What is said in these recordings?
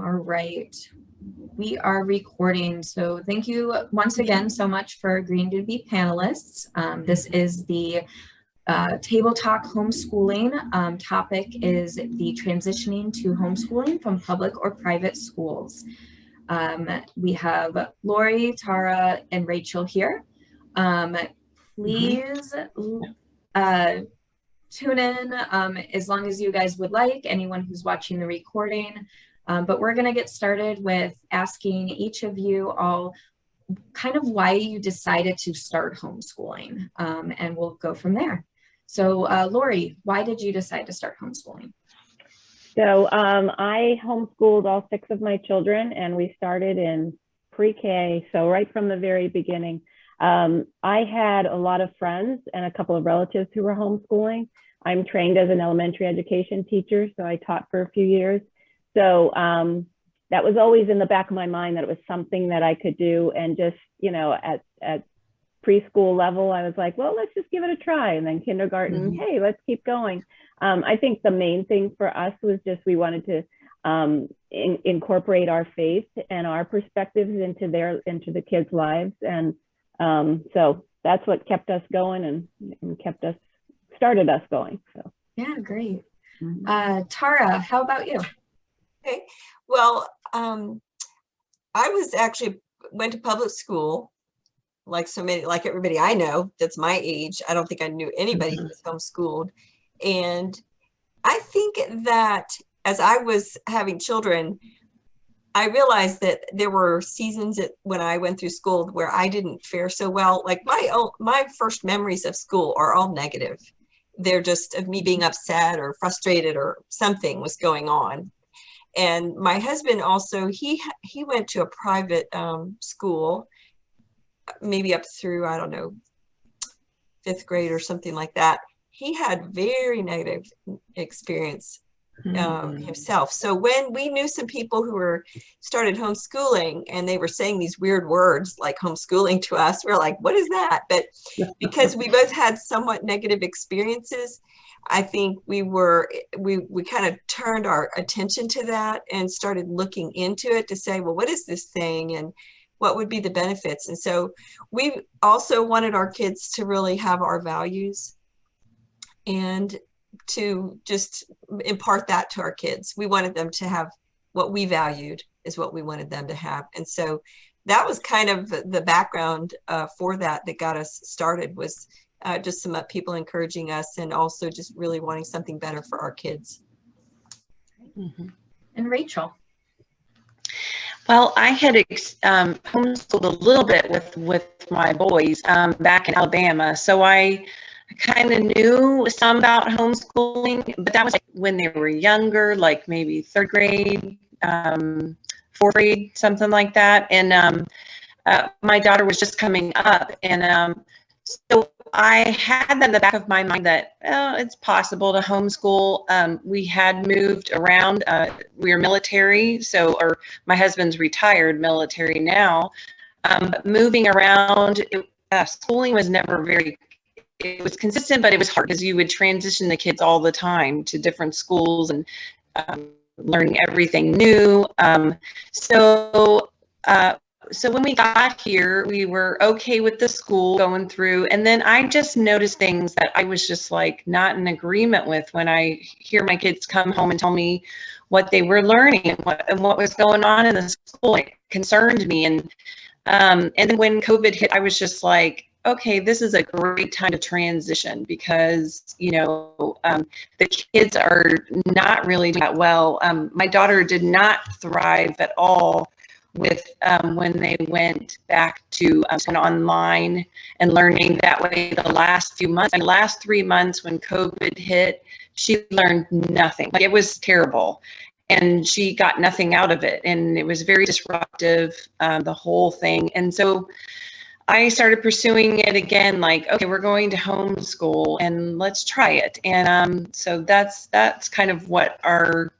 All right, we are recording. So thank you once again so much for agreeing to be panelists. This is the Table Talk Homeschooling. Topic is the transitioning to homeschooling from public or private schools. We have Lori, Tara, and Rachel here. Please tune in as long as you guys would like, anyone who's watching the recording. But we're going to get started with asking each of you all kind of why you decided to start homeschooling, and we'll go from there. So Lori, why did you decide to start homeschooling? So I homeschooled all 6 of my children, and we started in pre-K, so right from the very beginning. I had a lot of friends and a couple of relatives who were homeschooling. I'm trained as an elementary education teacher, so I taught for a few years. So that was always in the back of my mind that it was something that I could do. And just, you know, at preschool level, I was like, well, let's just give it a try. And then kindergarten, hey, let's keep going. I think the main thing for us was just we wanted to incorporate our faith and our perspectives into the kids' lives. And so that's what kept us going and started us going. So yeah, great. Tara, how about you? Okay, well, I went to public school like everybody I know that's my age. I don't think I knew anybody who was homeschooled. And I think that as I was having children, I realized that there were seasons when I went through school where I didn't fare so well. Like my first memories of school are all negative. They're just of me being upset or frustrated or something was going on. And my husband also, he went to a private school, maybe up through, I don't know, 5th grade or something like that. He had very negative experience himself. So when we knew some people who started homeschooling and they were saying these weird words like homeschooling to us, we're like, what is that? But because we both had somewhat negative experiences, I think we kind of turned our attention to that and started looking into it to say, well, what is this thing and what would be the benefits? And so we also wanted our kids to really have our values and to just impart that to our kids. We wanted them to have what we valued is what we wanted them to have. And so that was kind of the background for that got us started, was just some people encouraging us and also just really wanting something better for our kids. And Rachel? Well, I had homeschooled a little bit with my boys back in Alabama, so I kind of knew some about homeschooling, but that was like when they were younger, like maybe 3rd grade, 4th grade, something like that. And my daughter was just coming up, and so I had that in the back of my mind that it's possible to homeschool. We had moved around. We were military, or my husband's retired military now. But moving around, schooling was never it was consistent, but it was hard because you would transition the kids all the time to different schools and learning everything new. So when we got here, we were okay with the school going through, and then I just noticed things that I was just like not in agreement with when I hear my kids come home and tell me what they were learning and what was going on in the school. It concerned me, and then when COVID hit, I was just like, okay, this is a great time to transition because, you know, the kids are not really doing that well. My daughter did not thrive at all with when they went back to online and learning that way. The last 3 months when COVID hit, she learned nothing. Like, it was terrible. And she got nothing out of it. And it was very disruptive, the whole thing. And so I started pursuing it again, like, okay, we're going to homeschool and let's try it. And so that's kind of what our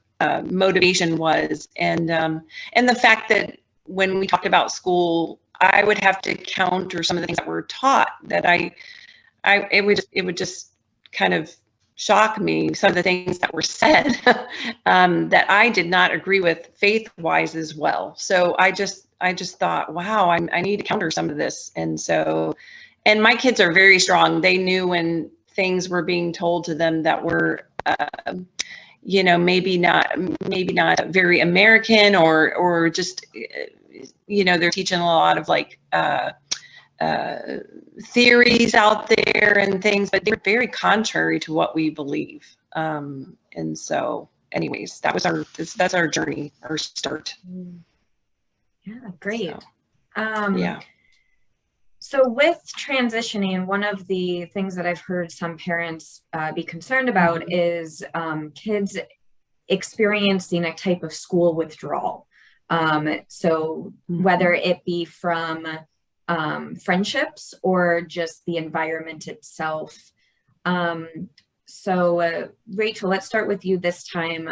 motivation was. And the fact that when we talked about school, I would have to counter some of the things that were taught that it would just kind of shock me, some of the things that were said that I did not agree with faith-wise as well. So I just thought, wow, I need to counter some of this. And so, and my kids are very strong. They knew when things were being told to them that were, you know, maybe not very American, or just, you know, they're teaching a lot of like theories out there and things, but they're very contrary to what we believe. And so, anyways, that's our journey, our start. Yeah, great. So, yeah. So with transitioning, one of the things that I've heard some parents be concerned about is kids experiencing a type of school withdrawal. So whether it be from friendships or just the environment itself. So Rachel, let's start with you this time.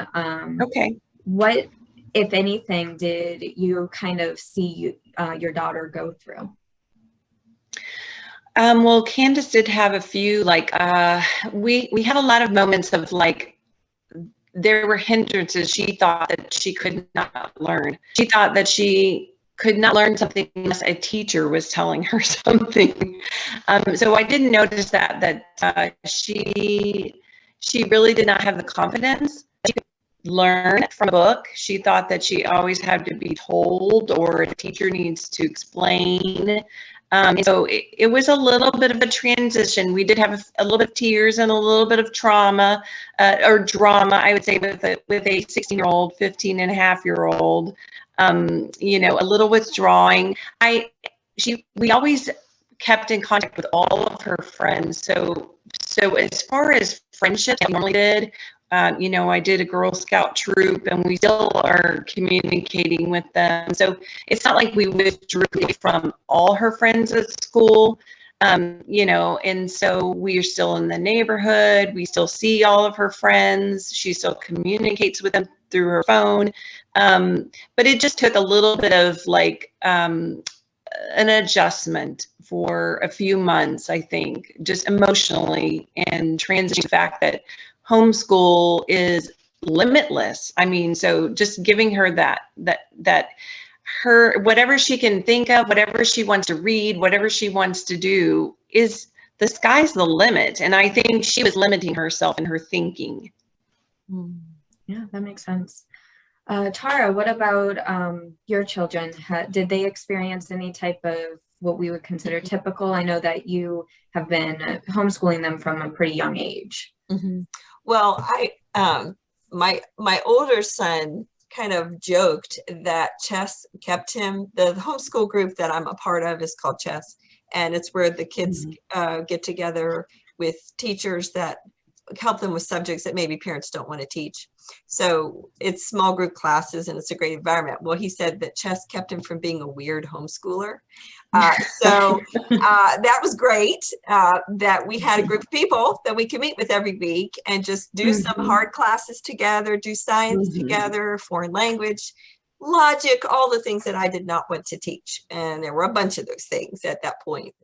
Okay. What, if anything, did you kind of see your daughter go through? Well, Candace did have a few, like, we had a lot of moments of like, there were hindrances. She thought that she could not learn. She thought that she could not learn something unless a teacher was telling her something. So I didn't notice that she really did not have the confidence to learn from a book. She thought that she always had to be told, or a teacher needs to explain. So it was a little bit of a transition. We did have a little bit of tears and a little bit of trauma, or drama, I would say, with a 16-year-old, 15-and-a-half-year-old, you know, a little withdrawing. We always kept in contact with all of her friends. So as far as friendships, I normally did, you know, I did a Girl Scout troop, and we still are communicating with them. So it's not like we withdrew from all her friends at school, you know, and so we are still in the neighborhood. We still see all of her friends. She still communicates with them through her phone. But it just took a little bit of like an adjustment for a few months, I think, just emotionally, and transitioning to the fact that homeschool is limitless. I mean, so just giving her that her, whatever she can think of, whatever she wants to read, whatever she wants to do, is the sky's the limit. And I think she was limiting herself in her thinking. Yeah, that makes sense. Tara, what about your children? Did they experience any type of what we would consider typical? I know that you have been homeschooling them from a pretty young age. Well, my older son kind of joked that chess kept him. The homeschool group that I'm a part of is called Chess, and it's where the kids get together with teachers that help them with subjects that maybe parents don't want to teach. So it's small group classes, and it's a great environment. Well, he said that chess kept him from being a weird homeschooler. So that was great, that we had a group of people that we could meet with every week and just do some hard classes together, do science together, foreign language, logic, all the things that I did not want to teach. And there were a bunch of those things at that point.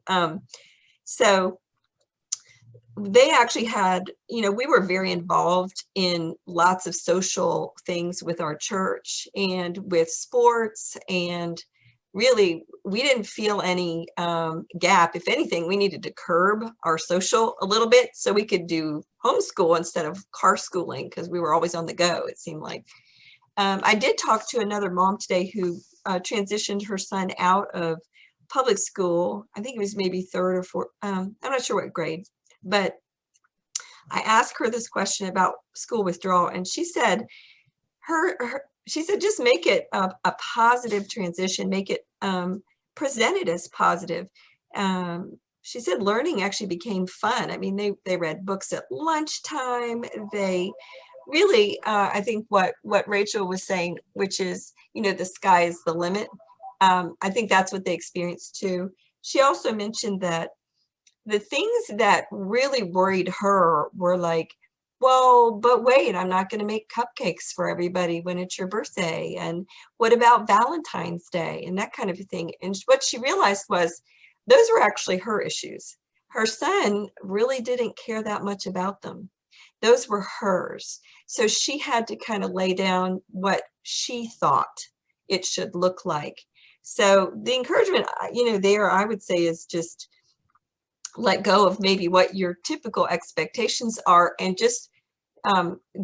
So they actually had, you know, we were very involved in lots of social things with our church and with sports, and really we didn't feel any gap. If anything, we needed to curb our social a little bit so we could do homeschool instead of car schooling, because we were always on the go, it seemed like. I did talk to another mom today who transitioned her son out of public school. I think it was maybe third or fourth, I'm not sure what grade. But I asked her this question about school withdrawal, and she said, she said, just make it a positive transition, make it presented as positive. She said learning actually became fun. I mean, they read books at lunchtime. They really, I think what Rachel was saying, which is, you know, the sky is the limit. I think that's what they experienced too. She also mentioned that the things that really worried her were like, well, but wait, I'm not going to make cupcakes for everybody when it's your birthday. And what about Valentine's Day and that kind of thing? And what she realized was those were actually her issues. Her son really didn't care that much about them. those were hers. So she had to kind of lay down what she thought it should look like. So the encouragement, there I would say is just let go of maybe what your typical expectations are and just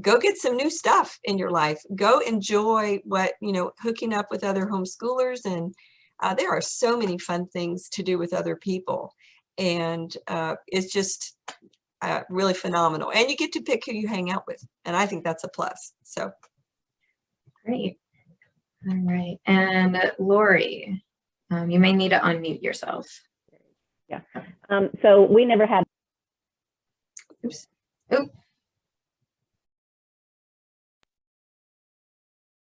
go get some new stuff in your life. Go enjoy what, hooking up with other homeschoolers. And there are so many fun things to do with other people. And it's just really phenomenal. And you get to pick who you hang out with. And I think that's a plus. So. Great. All right. And Lori, you may need to unmute yourself. Yeah. So we never had. Oops. Oop.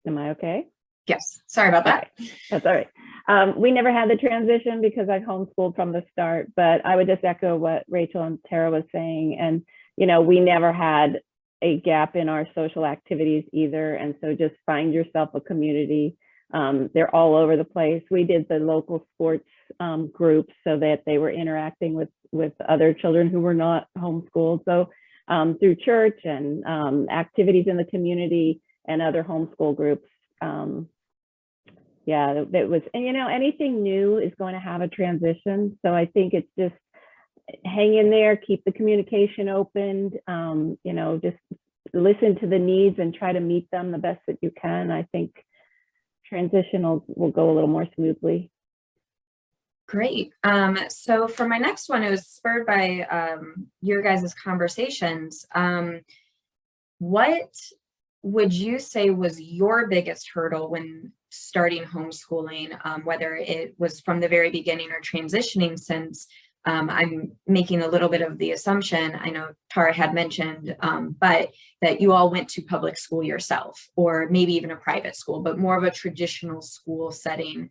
Am I okay? Yes. Sorry about that. Okay. That's all right. We never had the transition because I homeschooled from the start, but I would just echo what Rachel and Tara was saying. And, we never had a gap in our social activities either. And so just find yourself a community. They're all over the place. We did the local sports groups so that they were interacting with other children who were not homeschooled. So through church and activities in the community and other homeschool groups. Yeah, that was, and anything new is going to have a transition. So I think it's just hang in there, keep the communication open, just listen to the needs and try to meet them the best that you can. I think transition will go a little more smoothly. Great. So for my next one, it was spurred by your guys' conversations. What would you say was your biggest hurdle when starting homeschooling, whether it was from the very beginning or transitioning since? I'm making a little bit of the assumption, I know Tara had mentioned, but that you all went to public school yourself, or maybe even a private school, but more of a traditional school setting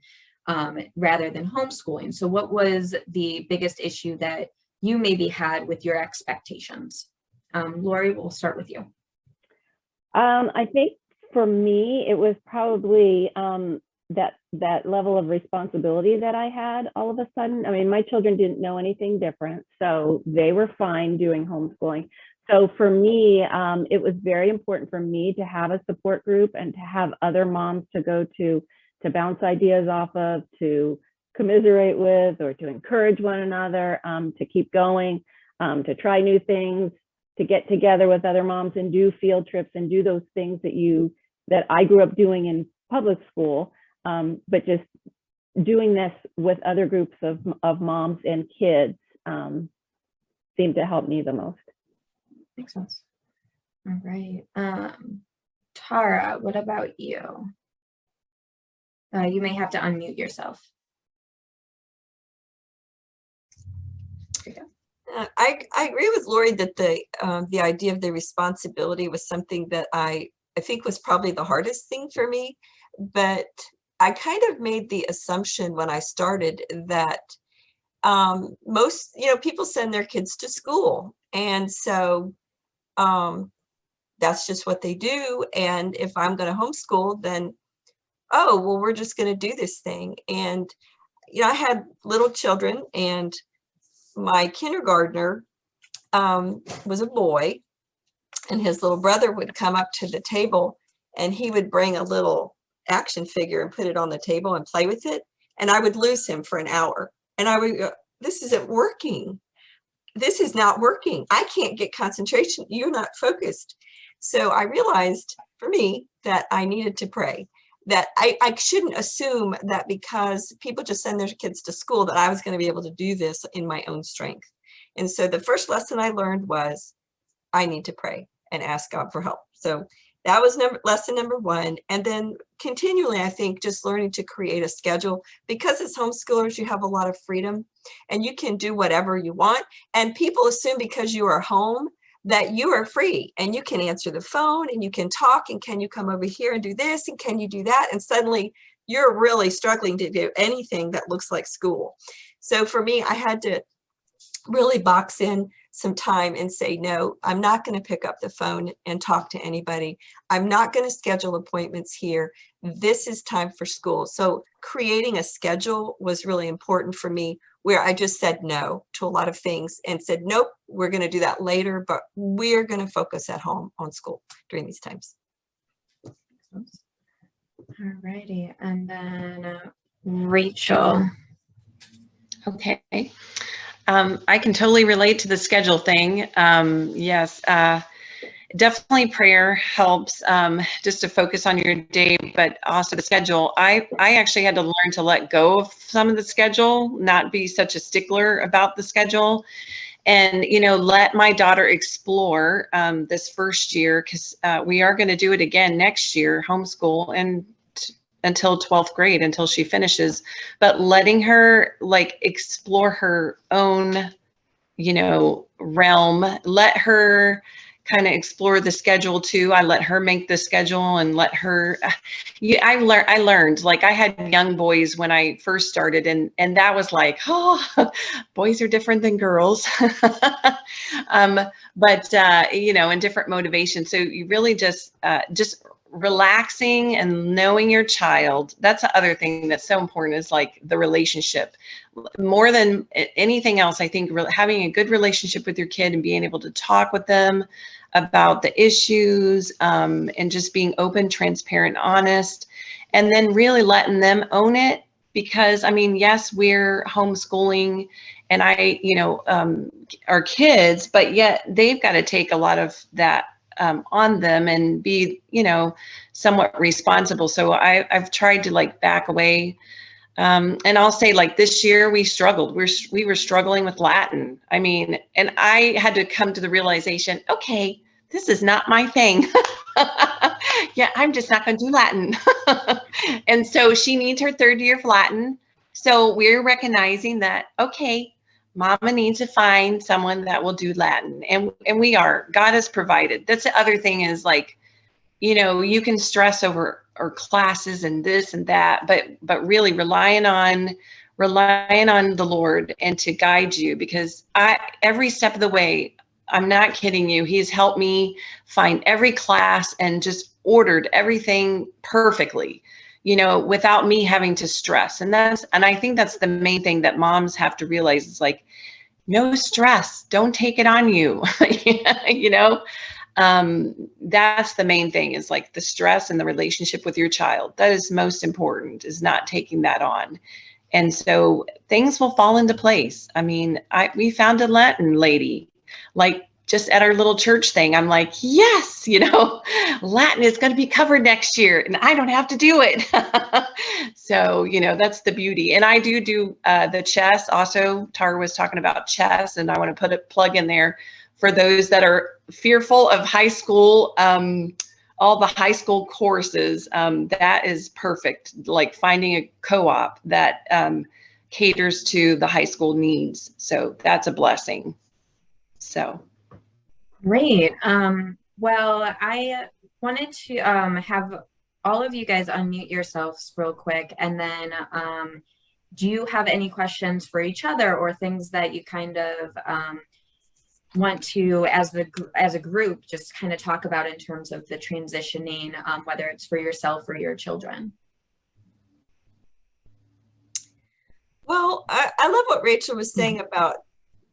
rather than homeschooling. So what was the biggest issue that you maybe had with your expectations? Lori, we'll start with you. I think for me, it was probably that level of responsibility that I had all of a sudden. I mean, my children didn't know anything different, so they were fine doing homeschooling. So for me, it was very important for me to have a support group and to have other moms to go to bounce ideas off of, to commiserate with, or to encourage one another, to keep going, to try new things, to get together with other moms and do field trips and do those things that I grew up doing in public school, but just doing this with other groups of moms and kids seemed to help me the most. Makes sense. All right. Tara, what about you? You may have to unmute yourself. I agree with Lori that the idea of the responsibility was something that I think was probably the hardest thing for me. But I kind of made the assumption when I started that most, people send their kids to school. And so that's just what they do. And if I'm going to homeschool, then, oh, well, we're just going to do this thing. And, I had little children, and my kindergartner was a boy, and his little brother would come up to the table and he would bring a little action figure and put it on the table and play with it. And I would lose him for an hour. And I would go, this isn't working. This is not working. I can't get concentration. You're not focused. So I realized for me that I needed to pray, that I shouldn't assume that because people just send their kids to school that I was going to be able to do this in my own strength. And so the first lesson I learned was I need to pray and ask God for help. So that was lesson number one. And then continually, I think just learning to create a schedule, because as homeschoolers, you have a lot of freedom and you can do whatever you want. And people assume because you are home that you are free and you can answer the phone and you can talk, and can you come over here and do this, and can you do that? And suddenly you're really struggling to do anything that looks like school. So for me, I had to really box in some time and say, no, I'm not going to pick up the phone and talk to anybody. I'm not going to schedule appointments here. This is time for school. So creating a schedule was really important for me, where I just said no to a lot of things and said, nope, we're going to do that later, but we're going to focus at home on school during these times. All righty. And then Rachel. Okay. I can totally relate to the schedule thing. Yes, definitely prayer helps, just to focus on your day, but also the schedule. I actually had to learn to let go of some of the schedule, not be such a stickler about the schedule, and, you know, let my daughter explore this first year, because we are going to do it again next year, homeschool, and until 12th grade, until she finishes, but letting her like explore her own, you know, realm, let her kind of explore the schedule too. I let her make the schedule and let her, I learned, like I had young boys when I first started, and that was like, oh, boys are different than girls. But you know, and different motivations. So you really just relaxing and knowing your child. That's the other thing that's so important, is like the relationship. More than anything else, I think having a good relationship with your kid and being able to talk with them about the issues, and just being open, transparent, honest, and then really letting them own it. Because I mean, yes, we're homeschooling and you know, our kids, but yet they've got to take a lot of that on them and be, you know, somewhat responsible. So I've tried to like back away. And I'll say, like, this year we struggled. We were struggling with Latin. I mean, and I had to come to the realization, okay, this is not my thing. Yeah, I'm just not going to do Latin. And so she needs her 3rd year of Latin. So we're recognizing that, okay, Mama needs to find someone that will do Latin. And we are. God has provided. That's the other thing, is like, you know, you can stress over our classes and this and that, but really relying on the Lord and to guide you, because every step of the way, I'm not kidding you, He's helped me find every class and just ordered everything perfectly, you know, without me having to stress. And I think that's the main thing that moms have to realize, is like, no stress, don't take it on you. You know, that's the main thing, is like the stress and the relationship with your child. That is most important, is not taking that on. And so things will fall into place. I mean, we found a Latin lady, like just at our little church thing. I'm like, yes, you know, Latin is going to be covered next year and I don't have to do it. So, you know, that's the beauty. And I do the chess also. Tara was talking about chess, and I want to put a plug in there for those that are fearful of high school, all the high school courses. That is perfect. Like finding a co-op that caters to the high school needs. So that's a blessing. So. Great. Well, I wanted to have all of you guys unmute yourselves real quick, and then do you have any questions for each other, or things that you kind of want to, as a group, just kind of talk about in terms of the transitioning, whether it's for yourself or your children? Well, I love what Rachel was saying about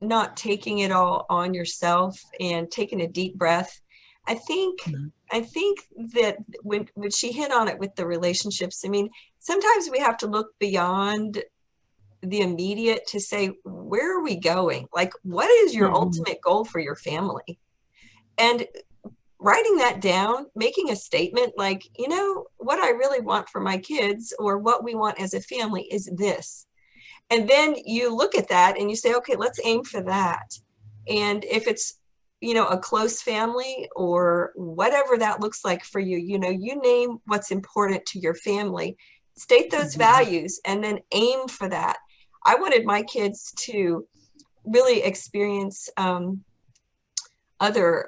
not taking it all on yourself and taking a deep breath. I think that when she hit on it with the relationships, I mean, sometimes we have to look beyond the immediate to say, where are we going? Like, what is your ultimate goal for your family? And writing that down, making a statement like, you know, what I really want for my kids, or what we want as a family, is this. And then you look at that and you say, okay, let's aim for that. And if it's, you know, a close family or whatever that looks like for you, you know, you name what's important to your family, state those values, and then aim for that. I wanted my kids to really experience other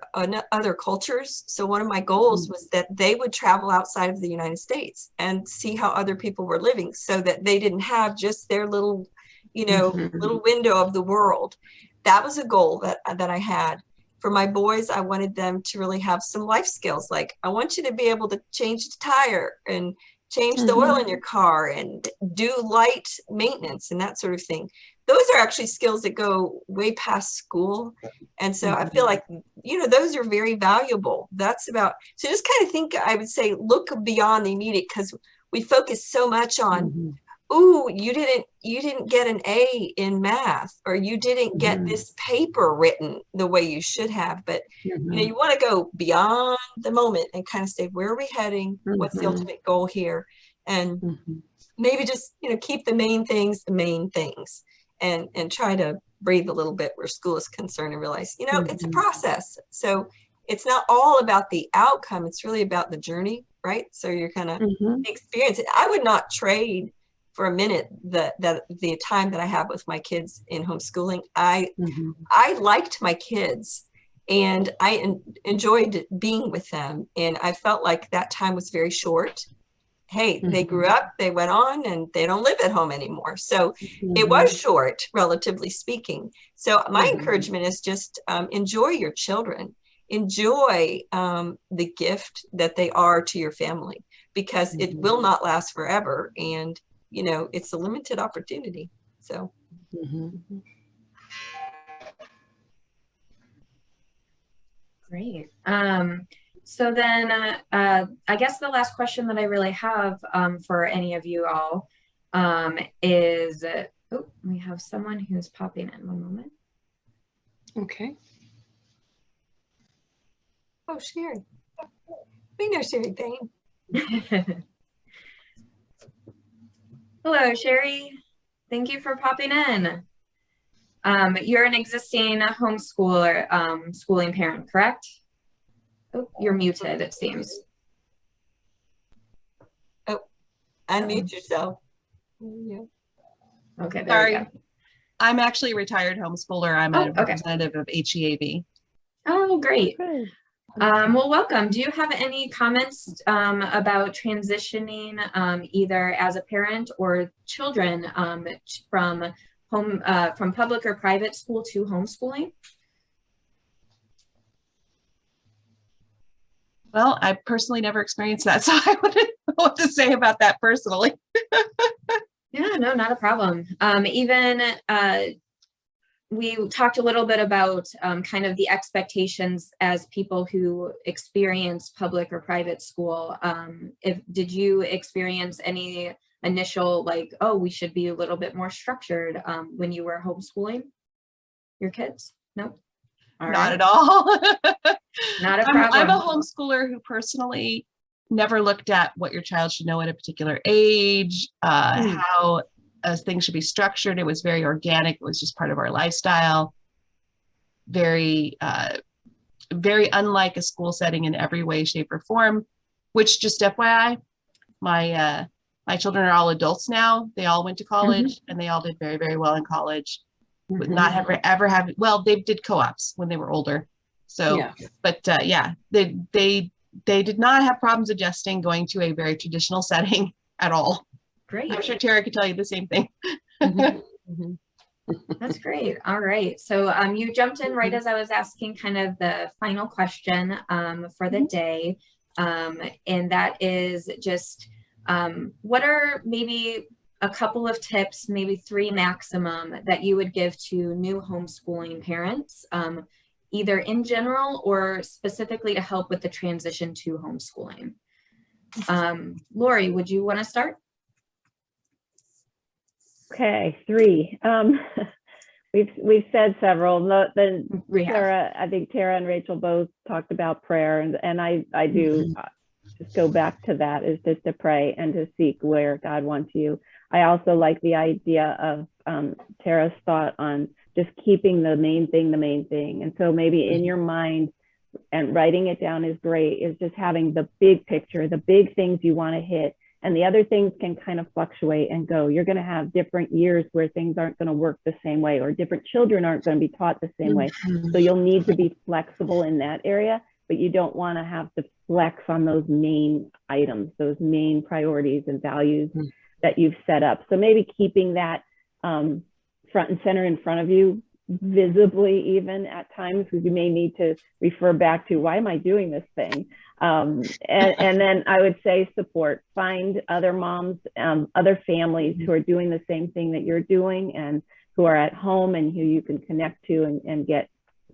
cultures. So one of my goals was that they would travel outside of the United States and see how other people were living, so that they didn't have just their little, you know, little window of the world. that was a goal that I had. For my boys, I wanted them to really have some life skills. Like, I want you to be able to change the tire and change the oil in your car and do light maintenance and that sort of thing. Those are actually skills that go way past school. And so I feel like, you know, those are very valuable. That's about, so just kind of think, I would say, look beyond the immediate, because we focus so much on, ooh, you didn't get an A in math, or you didn't get this paper written the way you should have. But you know, you want to go beyond the moment and kind of say, where are we heading? What's the ultimate goal here? And maybe just, you know, keep the main things, and try to breathe a little bit where school is concerned and realize, you know, it's a process. So it's not all about the outcome. It's really about the journey, right? So you're kind of experience it. I would not trade for a minute the time that I have with my kids in homeschooling. I liked my kids, and I enjoyed being with them, and I felt like that time was very short. Hey, they grew up, they went on, and they don't live at home anymore. So it was short, relatively speaking. So my encouragement is just enjoy your children, enjoy the gift that they are to your family, because it will not last forever. And you know, it's a limited opportunity. So. Great. So then I guess the last question that I really have for any of you all is, oh, we have someone who's popping in. One moment. Okay. Oh, Sherry. We know Sherry Bain. Hello, Sherry. Thank you for popping in. You're an existing homeschooler, schooling parent, correct? Oh, you're muted, it seems. Oh, unmute yourself. Yeah. Okay, there Sorry. we go. I'm actually a retired homeschooler. I'm a representative of HEAB. Oh, great. Okay. Well, welcome. Do you have any comments about transitioning either as a parent or children from public or private school to homeschooling? Well, I personally never experienced that, so I wouldn't know what to say about that personally. Yeah, no, not a problem. We talked a little bit about kind of the expectations as people who experience public or private school. Did you experience any initial, like, oh, we should be a little bit more structured when you were homeschooling your kids? No? Not at all. Not a problem. I'm a homeschooler who personally never looked at what your child should know at a particular age, how things should be structured. It was very organic. It was just part of our lifestyle. Very, very unlike a school setting in every way, shape, or form, which, just FYI, my children are all adults now. They all went to college and they all did very, very well in college. Would not ever have, well, they did co-ops when they were older. So, yeah. But yeah, they did not have problems adjusting going to a very traditional setting at all. Great. I'm sure Tara could tell you the same thing. That's great. All right. So you jumped in right as I was asking kind of the final question for the day. And that is just what are maybe a couple of tips, maybe 3 maximum, that you would give to new homeschooling parents, either in general or specifically to help with the transition to homeschooling? Lori, would you want to start? Okay, 3. We've said several. Tara, I think Tara and Rachel both talked about prayer, and I do just go back to that, is just to pray and to seek where God wants you. I also like the idea of Tara's thought on just keeping the main thing. And so maybe in your mind, and writing it down is great, is just having the big picture, the big things you want to hit. And the other things can kind of fluctuate and go. You're going to have different years where things aren't going to work the same way, or different children aren't going to be taught the same way. So you'll need to be flexible in that area, but you don't want to have to flex on those main items, those main priorities and values that you've set up. So maybe keeping that front and center in front of you visibly even at times, because you may need to refer back to, why am I doing this thing? And then I would say support. Find other moms, other families who are doing the same thing that you're doing and who are at home and who you can connect to and get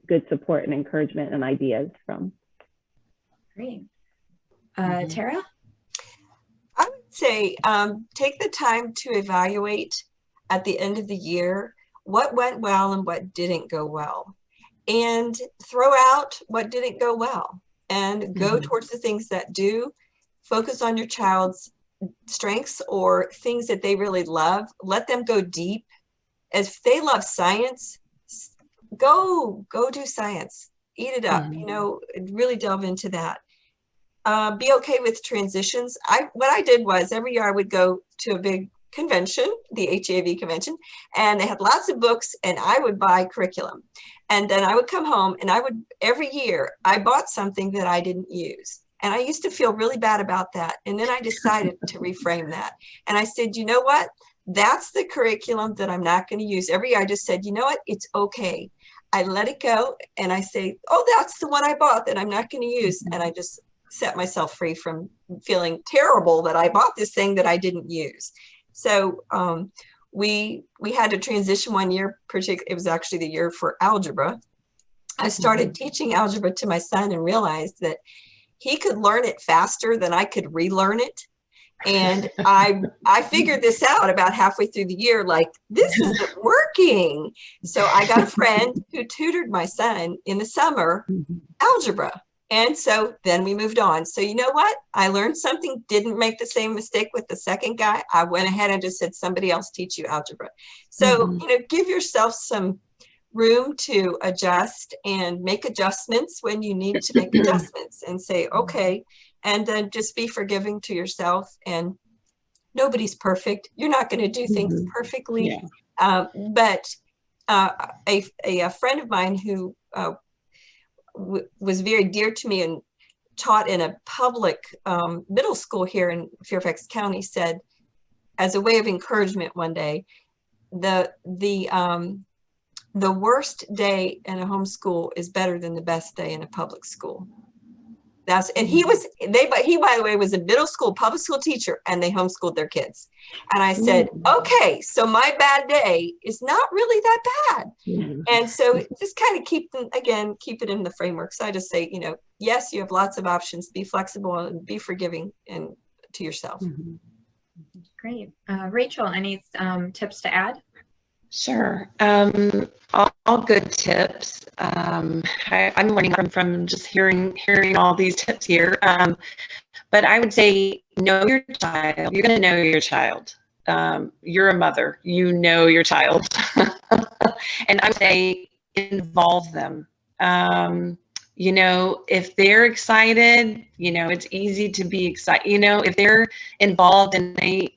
good support and encouragement and ideas from. Great. Tara? I would say take the time to evaluate at the end of the year what went well and what didn't go well, and throw out what didn't go well and go towards the things that do. Focus on your child's strengths or things that they really love. Let them go deep. If they love science, go do science. Eat it up, you know, really delve into that. Be okay with transitions. What I did was every year I would go to a big convention, the HAV convention, and they had lots of books, and I would buy curriculum. And then I would come home and every year I bought something that I didn't use. And I used to feel really bad about that. And then I decided to reframe that. And I said, you know what? That's the curriculum that I'm not going to use. Every year I just said, you know what? It's okay. I let it go. And I say, oh, that's the one I bought that I'm not going to use. And I just set myself free from feeling terrible that I bought this thing that I didn't use. So we had to transition one year, it was actually the year for algebra. I started teaching algebra to my son and realized that he could learn it faster than I could relearn it. And I figured this out about halfway through the year, like, this isn't working. So I got a friend who tutored my son in the summer algebra. And so then we moved on. So you know what? I learned something, didn't make the same mistake with the second guy. I went ahead and just said, somebody else teach you algebra. So, you know, give yourself some room to adjust and make adjustments when you need to make adjustments, and say, okay, and then just be forgiving to yourself. And nobody's perfect. You're not going to do things perfectly. But a friend of mine who was very dear to me and taught in a public middle school here in Fairfax County said, as a way of encouragement one day, the worst day in a homeschool is better than the best day in a public school. He, by the way, was a middle school public school teacher, and they homeschooled their kids. And I said, okay, so my bad day is not really that bad. And so just kind of keep it in the framework. So I just say, you know, yes, you have lots of options, be flexible and be forgiving and to yourself. Great. Rachel, any tips to add? Sure. All good tips. I'm learning from just hearing all these tips here. But I would say, know your child. You're going to know your child. You're a mother. You know your child. And I would say, involve them. You know, if they're excited, you know, it's easy to be excited. You know, if they're involved and they,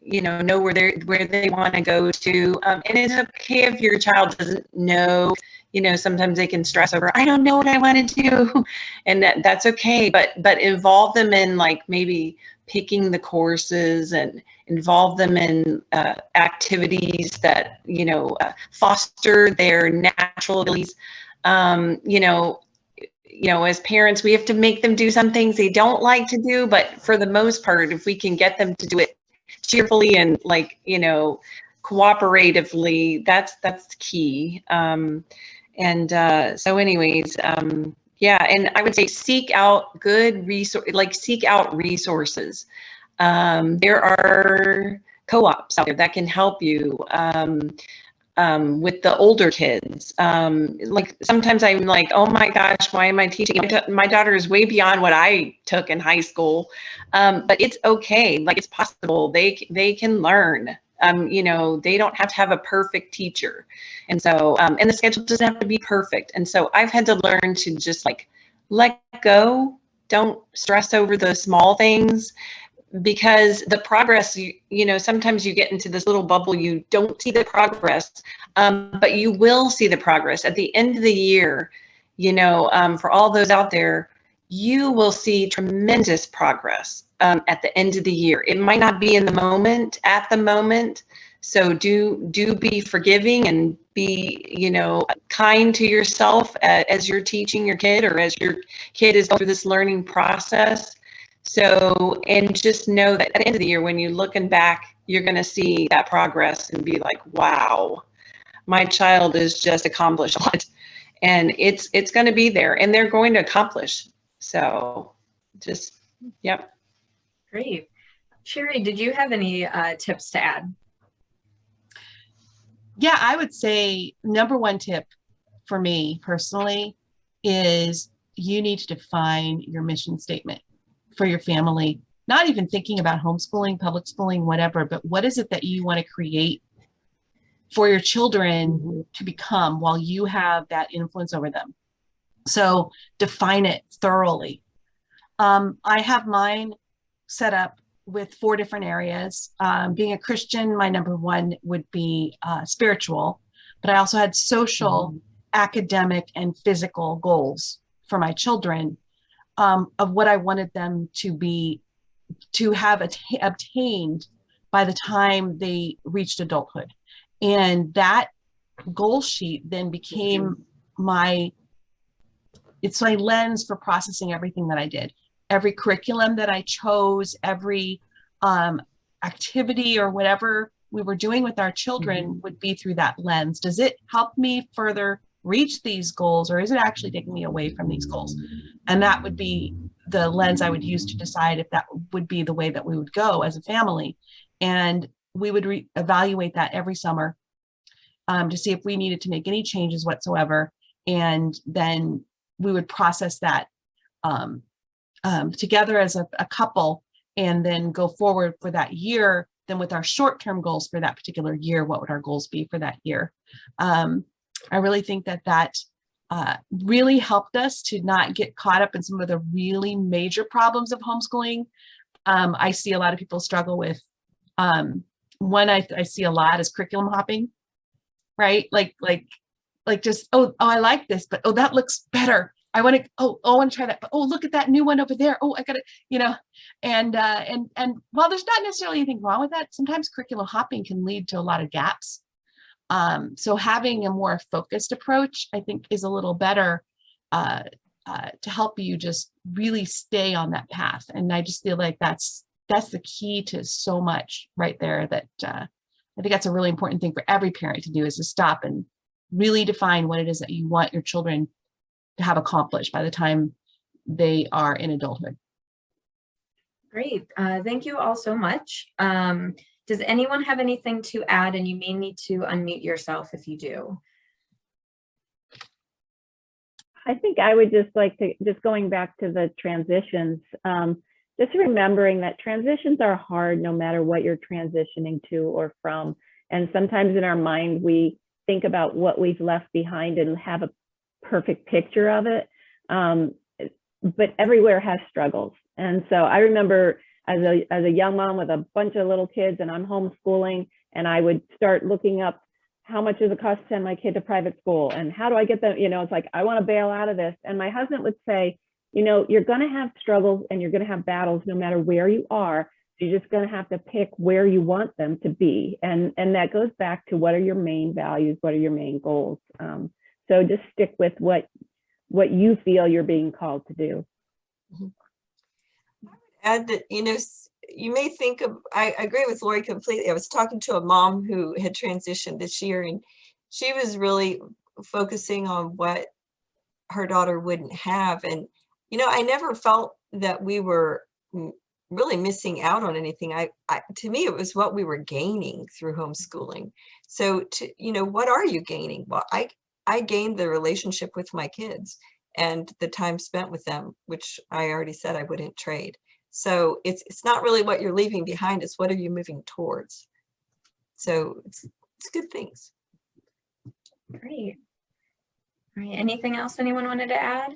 you know where they want to go to. And it's okay if your child doesn't know. You know, sometimes they can stress over, I don't know what I want to do, and that's okay. But involve them in, like, maybe picking the courses, and involve them in activities that, you know, foster their natural abilities. You know, as parents, we have to make them do some things they don't like to do, but for the most part, if we can get them to do it cheerfully and, like, you know, cooperatively, that's key. So anyways, yeah, and I would say seek out resources. There are co-ops out there that can help you. With the older kids, like, sometimes I'm like, oh my gosh, why am I teaching? My daughter is way beyond what I took in high school, but it's okay. Like, it's possible. They can learn. You know, they don't have to have a perfect teacher, and so and the schedule doesn't have to be perfect. And so I've had to learn to just, like, let go. Don't stress over the small things. Because the progress, you know, sometimes you get into this little bubble, you don't see the progress, but you will see the progress at the end of the year. You know, for all those out there, you will see tremendous progress at the end of the year. It might not be at the moment. So do be forgiving and be, kind to yourself as you're teaching your kid, or as your kid is going through this learning process. So, and just know that at the end of the year, when you're looking back, you're going to see that progress and be like, wow, my child has just accomplished a lot. And it's going to be there, and they're going to accomplish. So just, yep. Great. Sherry, did you have any tips to add? Yeah, I would say number one tip for me personally is you need to define your mission statement for your family. Not even thinking about homeschooling, public schooling, whatever, but what is it that you want to create for your children to become while you have that influence over them? So define it thoroughly. I have mine set up with 4 different areas. Being a Christian, my number one would be spiritual, but I also had social, academic, and physical goals for my children, of what I wanted them to have obtained by the time they reached adulthood. And that goal sheet then became it's my lens for processing everything that I did. Every curriculum that I chose, every activity or whatever we were doing with our children would be through that lens. Does it help me further reach these goals, or is it actually taking me away from these goals? And that would be the lens I would use to decide if that would be the way that we would go as a family. And we would evaluate that every summer to see if we needed to make any changes whatsoever. And then we would process that together as a couple, and then go forward for that year. Then with our short-term goals for that particular year, what would our goals be for that year? I really think that really helped us to not get caught up in some of the really major problems of homeschooling. I see a lot of people struggle with, one I see a lot is curriculum hopping, right? Like just, oh, I like this, but oh, that looks better. I want to try that, but oh, look at that new one over there. Oh, I got to, and while there's not necessarily anything wrong with that, sometimes curriculum hopping can lead to a lot of gaps. So having a more focused approach, I think, is a little better to help you just really stay on that path. And I just feel like that's the key to so much right there, that I think that's a really important thing for every parent to do, is to stop and really define what it is that you want your children to have accomplished by the time they are in adulthood. Great. Thank you all so much. Does anyone have anything to add? And you may need to unmute yourself if you do. I think I would just like to, just going back to the transitions, just remembering that transitions are hard no matter what you're transitioning to or from. And sometimes in our mind, we think about what we've left behind and have a perfect picture of it. But everywhere has struggles. And so I remember as a young mom with a bunch of little kids, and I'm homeschooling, and I would start looking up how much does it cost to send my kid to private school, and how do I get them, it's like, I want to bail out of this. And my husband would say, you're going to have struggles and you're going to have battles no matter where you are. So you're just going to have to pick where you want them to be. And that goes back to, what are your main values? What are your main goals? So just stick with what you feel you're being called to do. I would add that, you may think of, I agree with Lori completely. I was talking to a mom who had transitioned this year, and she was really focusing on what her daughter wouldn't have. And, I never felt that we were really missing out on anything. To me, it was what we were gaining through homeschooling. So what are you gaining? Well, I gained the relationship with my kids and the time spent with them, which I already said I wouldn't trade. So it's not really what you're leaving behind, it's what are you moving towards. So it's good things. Great. All right. Anything else anyone wanted to add?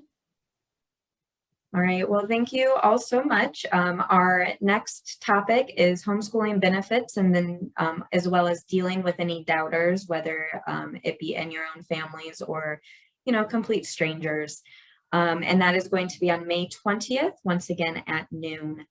All right. Well, thank you all so much. Our next topic is homeschooling benefits, and then as well as dealing with any doubters, whether it be in your own families or, complete strangers. And that is going to be on May 20th, once again at noon.